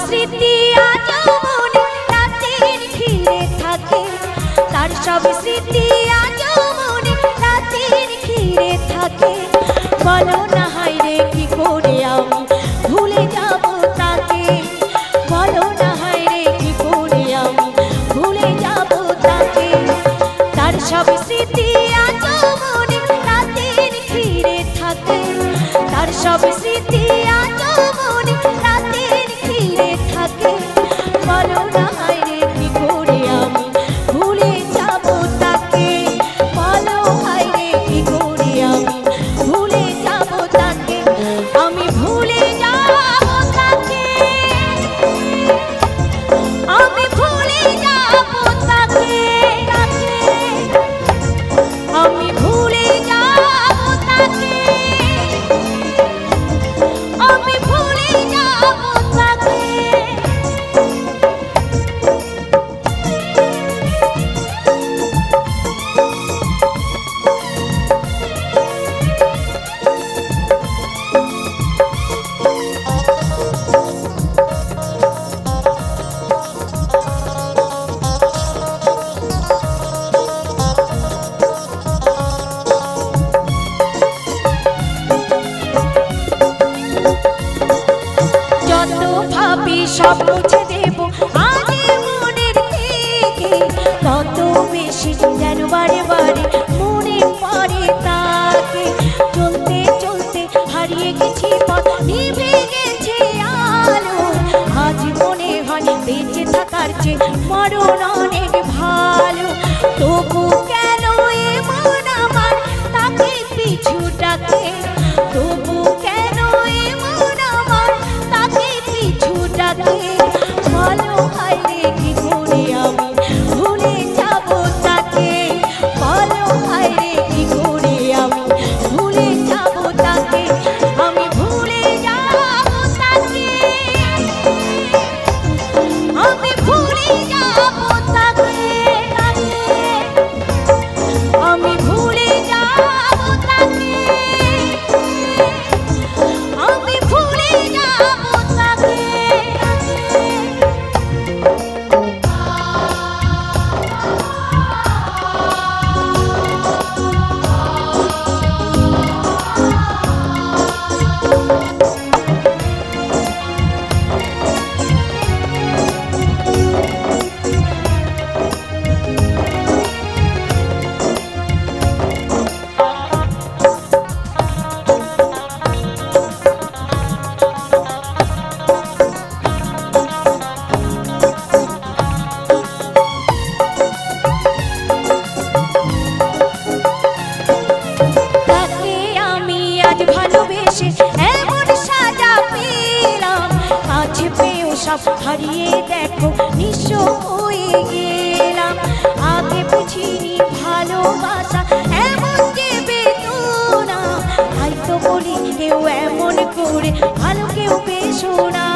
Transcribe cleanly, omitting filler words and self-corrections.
স্মৃতি আজও মনে রাতের ঘিরে থাকে, তার সব স্মৃতি আজও মনে রাতের ঘিরে থাকে। বলো না হায়রে কি করে আমি ভুলে যাব তাকে, বলো না হায়রে কি করে আমি ভুলে যাব তাকে। তার সব স্মৃতি আজও মনে রাতের ঘিরে থাকে, তার সব স্মৃতি আজও মনে রাতের ঘিরে থাকে। বলো না হায়রে কি করে আমি ভুলে যাব তাকে, বলো হায়রে কি করে আমি ভুলে যাব তাকে। আমি ভুলে যাব তাকে, আমি ভুলে যাব তাকে, আমি ভুলে যাব তাকে, আমি ভুলে যাব তাকে। যত ভাবি সব মুছে দেব আজ মনের থেকে, তত বেশি যেন বারে বারে মনে পড়ে তাকে। চলতে চলতে হারিয়ে গেছি পথ, নিভে গেছে আলো, আজ মনে হয় বেঁচে থাকার চেয়ে মরণ অনেক ভালো। তবু কেন এমন আমার তাকে পিছু ডাকে, তবু কেন এমন আমার তাকে পিছু ডাকে। বলো হায়রে কি করে আমি ভুলে যাব তাকে, বলো হায়রে কি করে আমি ভুলে যাব তাকে। আমি ভুলে যাব তাকে, আমি ভুলে যাব তাকে, আমি ভুলে যাব তাকে, আমি ভুলে যাব তাকে। তাকে আমি আজ ভালোবেসে এমন সাজা পেলাম, কাছে পেয়েও সব হারিয়ে দেখো নিঃস্ব হয়ে গেলাম। আগে বুঝিনি ভালোবাসা এমন যে বেদনা, তাই তো বলি কেউ এমন করে ভালো কেউ বেশো না।